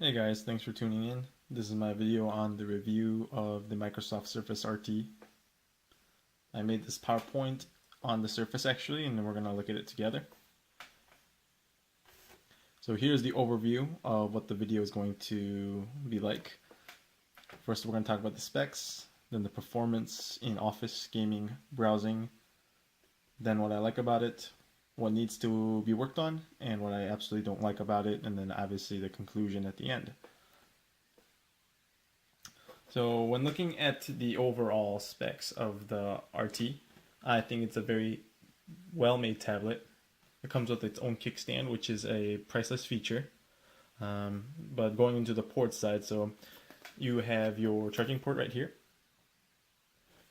Hey guys, thanks for tuning in. This is my video on the review of the Microsoft Surface RT. I made this PowerPoint on the Surface actually, and then we're going to look at it together. So here's the overview of what the video is going to be like. First we're going to talk about the specs, then the performance in office, gaming, browsing, then what I like about it, what needs to be worked on, and what I absolutely don't like about it, and then obviously the conclusion at the end. So when looking at the overall specs of the RT, I think it's a very well-made tablet. It comes with its own kickstand, which is a priceless feature. But going into the port side, so you have your charging port right here,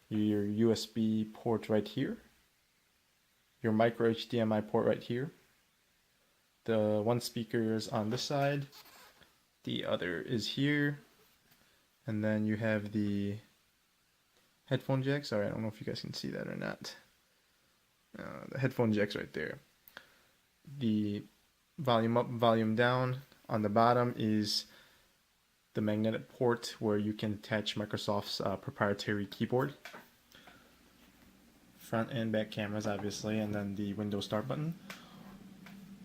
your USB port right here, your micro HDMI port right here. The one speaker is on this side, the other is here, and then you have the headphone jack. Sorry, I don't know if you guys can see that or not. The headphone jack's right there. The volume up, volume down. On the bottom is the magnetic port where you can attach Microsoft's proprietary keyboard. Front and back cameras, obviously, and then the Windows Start button.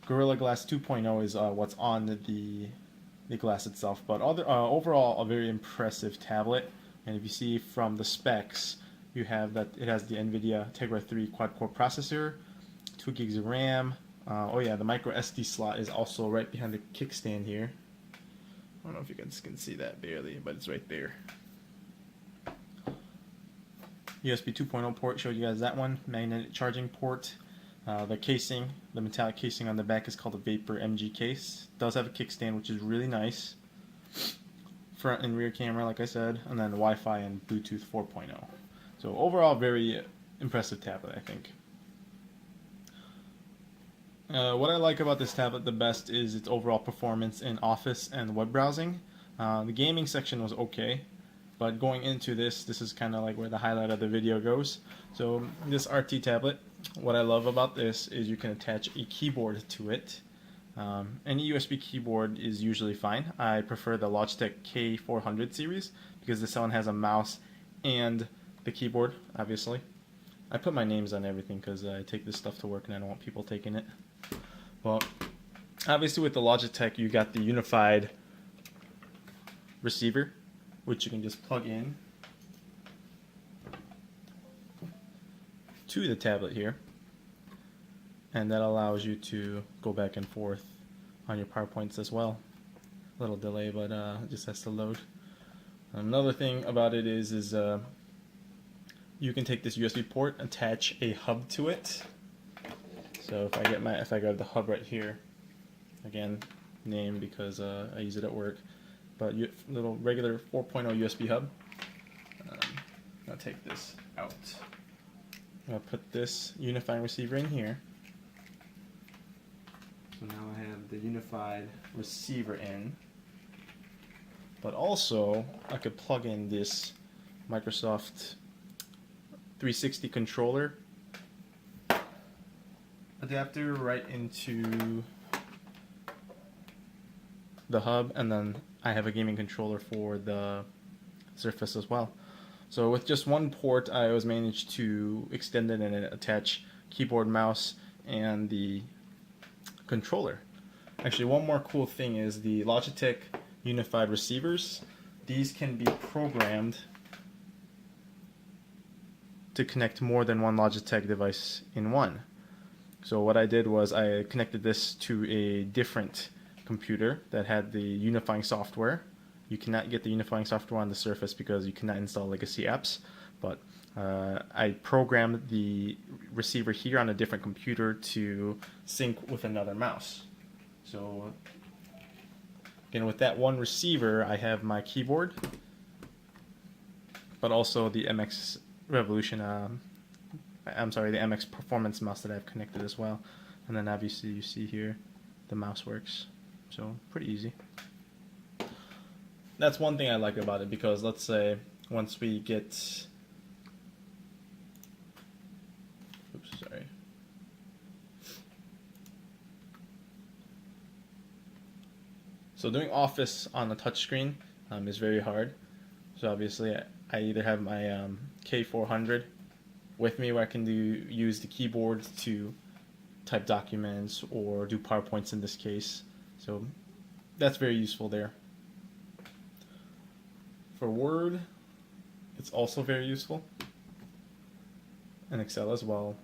Gorilla Glass 2.0 is what's on the glass itself, but overall a very impressive tablet. And if you see from the specs, you have that it has the NVIDIA Tegra 3 quad-core processor, 2 gigs of RAM. Oh yeah, the micro SD slot is also right behind the kickstand here. I don't know if you guys can see that barely, but it's right there. USB 2.0 port, showed you guys that one. Magnetic charging port. The casing, the metallic casing on the back is called a Vapor MG case. It does have a kickstand, which is really nice. Front and rear camera, like I said, and then Wi-Fi and Bluetooth 4.0. So overall, very impressive tablet, I think. What I like about this tablet the best is its overall performance in office and web browsing. The gaming section was okay, but going into this is kind of like where the highlight of the video goes. So this RT tablet, what I love about this is you can attach a keyboard to it. Any USB keyboard is usually fine. I prefer the Logitech K400 series because this one has a mouse and the keyboard, obviously. I put my names on everything because I take this stuff to work and I don't want people taking it. Well, obviously with the Logitech you got the unified receiver, which you can just plug in to the tablet here, and that allows you to go back and forth on your PowerPoints as well. A little delay, but it just has to load. Another thing about it is you can take this USB port, attach a hub to it. So if I grab the hub right here, again, name because I use it at work, but little regular 4.0 USB hub. I'll take this out. I'll put this unifying receiver in here. So now I have the unified receiver in, but also I could plug in this Microsoft 360 controller adapter right into the hub, and then I have a gaming controller for the Surface as well. So with just one port, I was managed to extend it and attach keyboard, mouse, and the controller. Actually, one more cool thing is the Logitech unified receivers. These can be programmed to connect more than one Logitech device in one. So what I did was I connected this to a different computer that had the unifying software. You cannot get the unifying software on the Surface because you cannot install legacy apps, but I programmed the receiver here on a different computer to sync with another mouse. So again, with that one receiver, I have my keyboard, but also the MX Revolution, the MX Performance mouse that I've connected as well. And then obviously you see here the mouse works. So pretty easy. That's one thing I like about it, because let's say once we get, So doing Office on the touchscreen is very hard. So obviously I either have my K400 with me where I can use the keyboard to type documents or do PowerPoints in this case. So that's very useful there. For Word, it's also very useful. And Excel as well.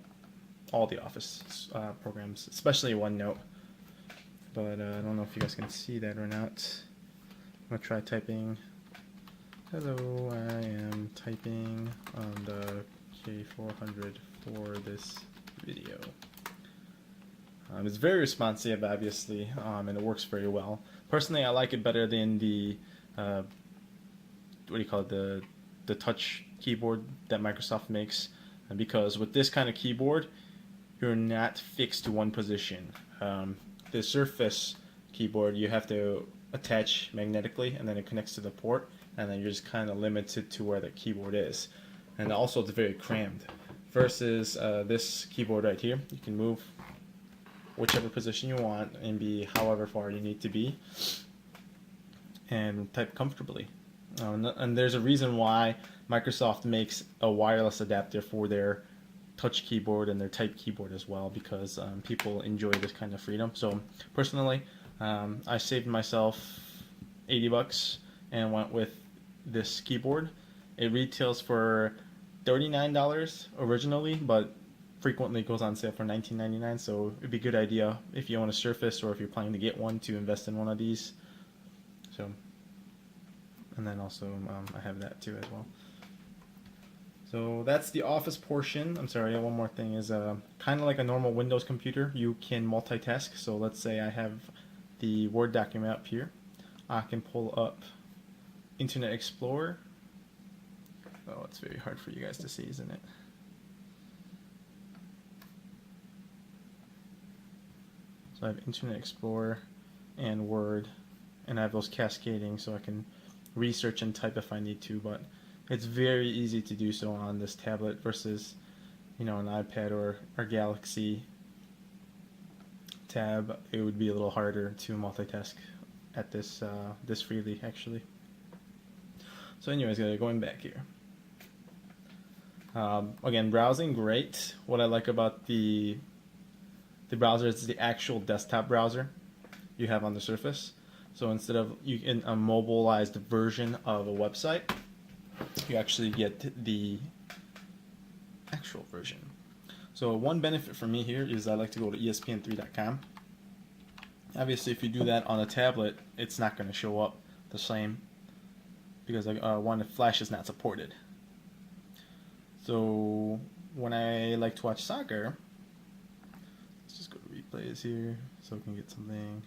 All the Office programs, especially OneNote. But I don't know if you guys can see that or not. I'm going to try typing. Hello, I am typing on the K400 for this video. It's very responsive, obviously, and it works very well. Personally, I like it better than the what do you call it, the touch keyboard that Microsoft makes, because with this kind of keyboard, you're not fixed to one position. The Surface keyboard, you have to attach magnetically, and then it connects to the port, and then you're just kind of limited to where the keyboard is. And also, it's very crammed. Versus this keyboard right here, you can move whichever position you want and be however far you need to be and type comfortably. And there's a reason why Microsoft makes a wireless adapter for their touch keyboard and their type keyboard as well, because people enjoy this kind of freedom. So personally, I saved myself $80 and went with this keyboard. It retails for $39 originally, but frequently goes on sale for $19.99, so it'd be a good idea if you own a Surface or if you're planning to get one to invest in one of these. So, and then also I have that too as well. So that's the Office portion. I'm sorry, one more thing is kind of like a normal Windows computer, you can multitask. So let's say I have the Word document up here. I can pull up Internet Explorer. Oh, it's very hard for you guys to see, isn't it? So I have Internet Explorer and Word, and I have those cascading so I can research and type if I need to, but it's very easy to do so on this tablet versus, you know, an iPad or Galaxy Tab. It would be a little harder to multitask at this freely, actually. So anyways, going back here. Again, browsing, great. What I like about the browser is the actual desktop browser you have on the Surface. So instead of in a mobilized version of a website, you actually get the actual version. So one benefit for me here is I like to go to ESPN3.com. Obviously, if you do that on a tablet, it's not going to show up the same because one, Flash is not supported. So when I like to watch soccer, let's just go to replays here so we can get something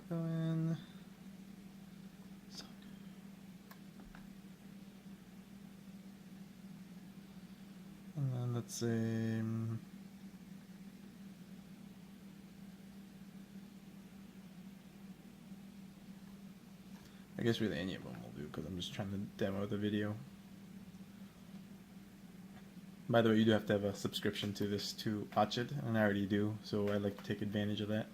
going. Soccer. And then let's say I guess really any of them will do because I'm just trying to demo the video. By the way, you do have to have a subscription to this to watch it, and I already do, so I like to take advantage of that.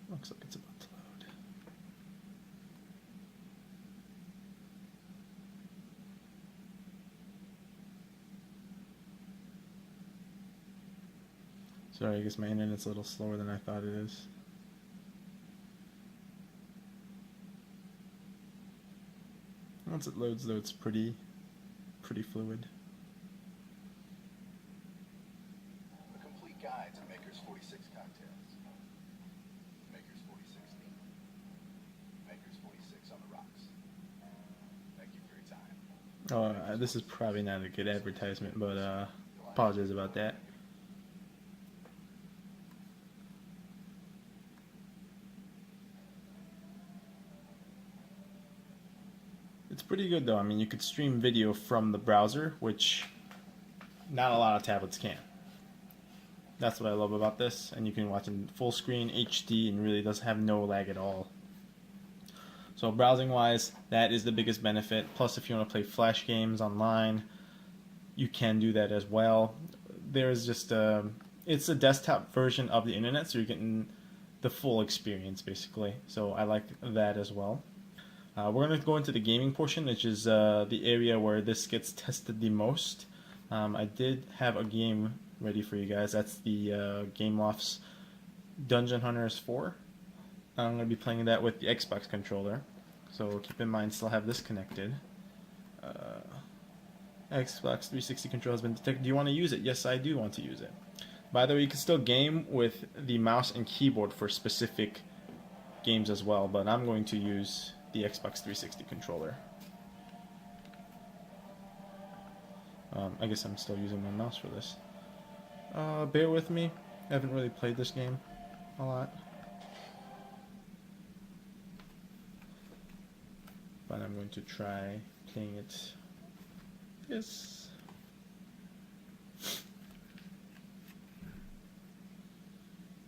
Looks like it's about to load. Sorry, I guess my internet's a little slower than I thought it is. Once it loads, though, it's pretty fluid. A complete guide to Maker's 46 cocktails. Maker's 46 neat. Maker's 46 on the rocks. Thank you for your time. Oh, this is probably not a good advertisement, but apologize about that. It's pretty good though. I mean, you could stream video from the browser, which not a lot of tablets can. That's what I love about this, and you can watch in full screen HD and really doesn't have no lag at all. So browsing wise, that is the biggest benefit. Plus if you want to play Flash games online, you can do that as well. There's just it's a desktop version of the internet, so you're getting the full experience basically. So I like that as well. We're going to go into the gaming portion, which is the area where this gets tested the most. I did have a game ready for you guys. That's the Gameloft's Dungeon Hunters 4. I'm going to be playing that with the Xbox controller. So keep in mind, still have this connected. Xbox 360 controller has been detected. Do you want to use it? Yes, I do want to use it. By the way, you can still game with the mouse and keyboard for specific games as well, but I'm going to use the Xbox 360 controller. I guess I'm still using my mouse for this. Bear with me. I haven't really played this game a lot. But I'm going to try playing it. Yes.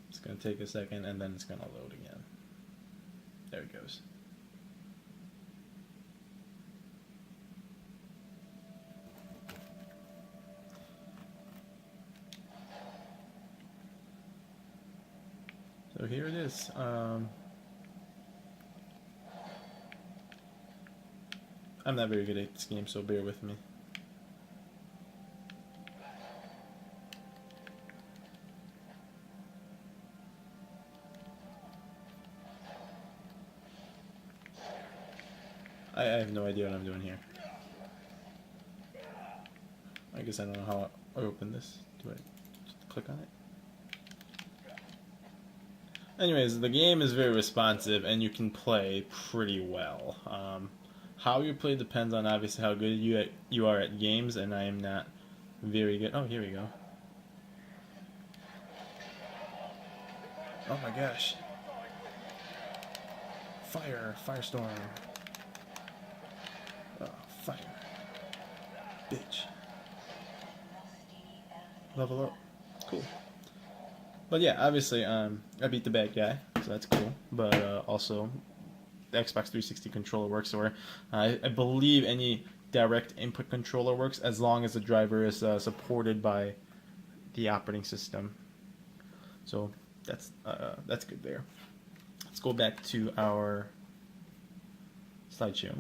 It's going to take a second and then it's going to load again. There it goes. So here it is. I'm not very good at this game, so bear with me. I have no idea what I'm doing here. I guess I don't know how I open this. Do I just click on it? Anyways, the game is very responsive and you can play pretty well. How you play depends on obviously how good you are at games, and I am not very good. Oh, here we go. Oh my gosh. Firestorm. Oh, fire. Bitch. Level up. Cool. But yeah, obviously, I beat the bad guy, so that's cool. But also, the Xbox 360 controller works, or I believe any direct input controller works as long as the driver is supported by the operating system. So that's good there. Let's go back to our slideshow.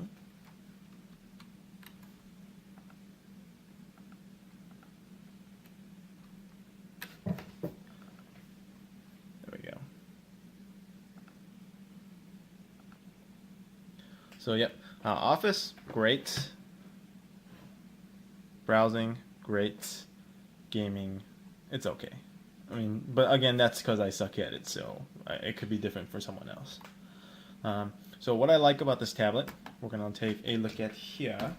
So yep, Office, great. Browsing, great. Gaming, it's okay. I mean, but again, that's because I suck at it, so it could be different for someone else. So what I like about this tablet, we're going to take a look at here. I'm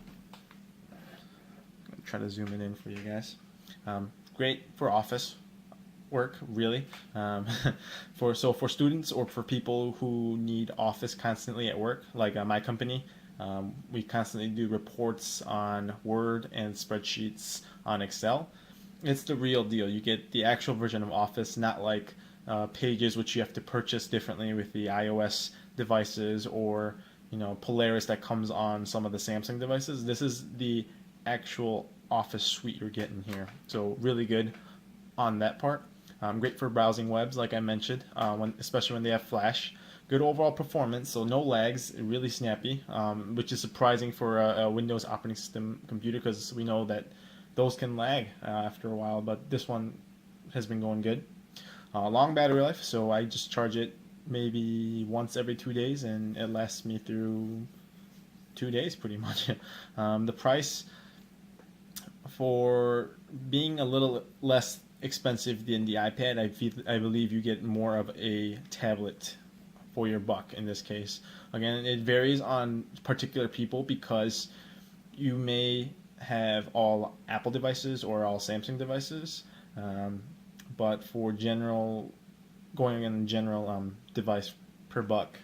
going to try to zoom it in for you guys. Great for Office work, really. For students or for people who need Office constantly at work, like my company, we constantly do reports on Word and spreadsheets on Excel. It's the real deal. You get the actual version of Office, not like Pages, which you have to purchase differently with the iOS devices, or Polaris that comes on some of the Samsung devices. This is the actual Office suite you're getting here. So really good on that part. Great for browsing webs, like I mentioned, especially when they have Flash. Good overall performance, so no lags, really snappy, which is surprising for a Windows operating system computer, because we know that those can lag after a while, but this one has been going good. Long battery life, so I just charge it maybe once every 2 days, and it lasts me through 2 days pretty much. The price, for being a little less expensive than the iPad, I believe you get more of a tablet for your buck in this case. Again, it varies on particular people, because you may have all Apple devices or all Samsung devices, but for general device per buck,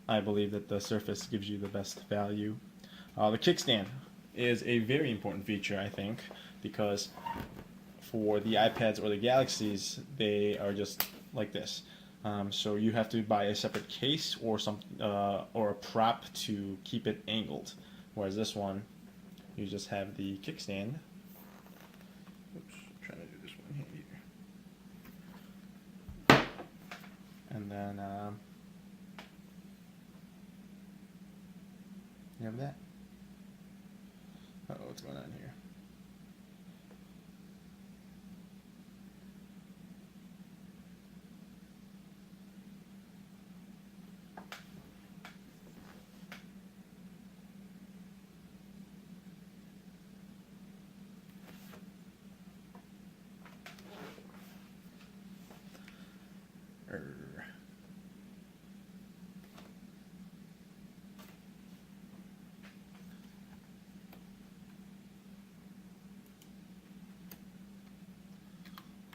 I believe that the Surface gives you the best value. The kickstand is a very important feature, I think, because for the iPads or the Galaxies, they are just like this. So you have to buy a separate case or a prop to keep it angled. Whereas this one, you just have the kickstand, then you have that. Oh, what's going on here?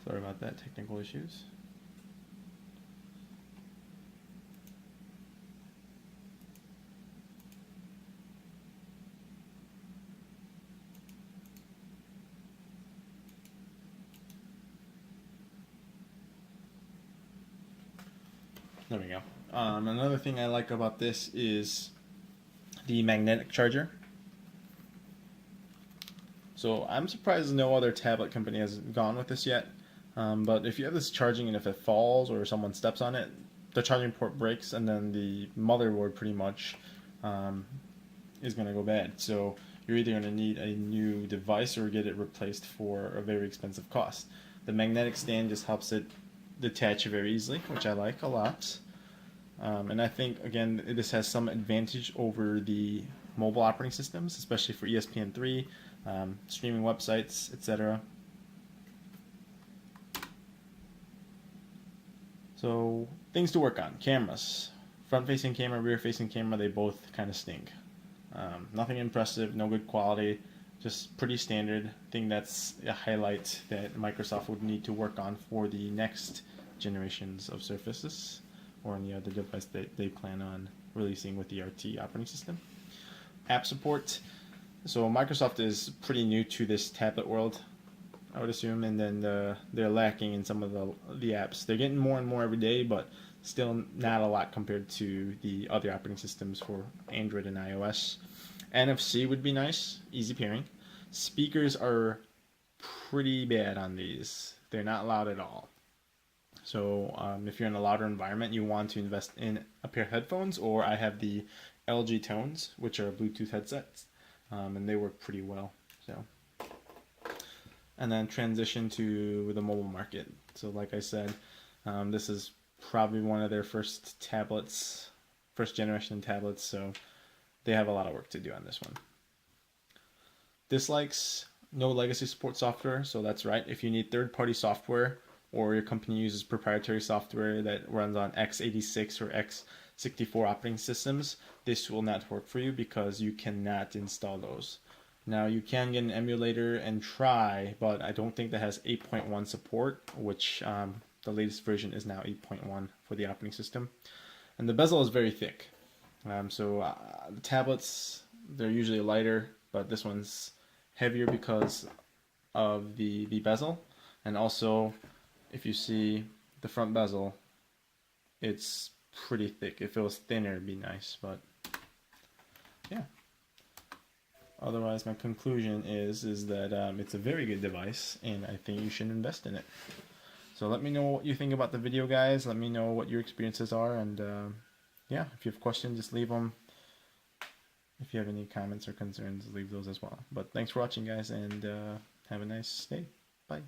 Sorry about that, technical issues. There we go. Another thing I like about this is the magnetic charger. So I'm surprised no other tablet company has gone with this yet. But if you have this charging and if it falls or someone steps on it, the charging port breaks and then the motherboard pretty much is going to go bad. So you're either going to need a new device or get it replaced for a very expensive cost. The magnetic stand just helps it detach very easily, which I like a lot. And I think, again, this has some advantage over the mobile operating systems, especially for ESPN3, streaming websites, etc. So, things to work on. Cameras. Front-facing camera, rear-facing camera, they both kind of stink. Nothing impressive, no good quality, just pretty standard. I think that's a highlight that Microsoft would need to work on for the next generations of Surfaces or any other device that they plan on releasing with the RT operating system. App support. So Microsoft is pretty new to this tablet world, I would assume, and then they're lacking in some of the apps. They're getting more and more every day, but still not a lot compared to the other operating systems for Android and iOS. NFC would be nice, easy pairing. Speakers are pretty bad on these. They're not loud at all. So if you're in a louder environment, you want to invest in a pair of headphones, or I have the LG Tones, which are Bluetooth headsets, and they work pretty well. So, and then transition to the mobile market. So like I said, this is probably one of their first tablets, first generation tablets, so they have a lot of work to do on this one. Dislikes, no legacy support software, so that's right. If you need third-party software or your company uses proprietary software that runs on x86 or x64 operating systems, this will not work for you because you cannot install those. Now you can get an emulator and try, but I don't think that has 8.1 support, which the latest version is now 8.1 for the operating system. And the bezel is very thick. The tablets, they're usually lighter, but this one's heavier because of the bezel. And also, if you see the front bezel, it's pretty thick. If it was thinner, it'd be nice, but yeah. Otherwise, my conclusion is that it's a very good device, and I think you should invest in it. So let me know what you think about the video, guys. Let me know what your experiences are, and yeah, if you have questions, just leave them. If you have any comments or concerns, leave those as well. But thanks for watching, guys, and have a nice day. Bye.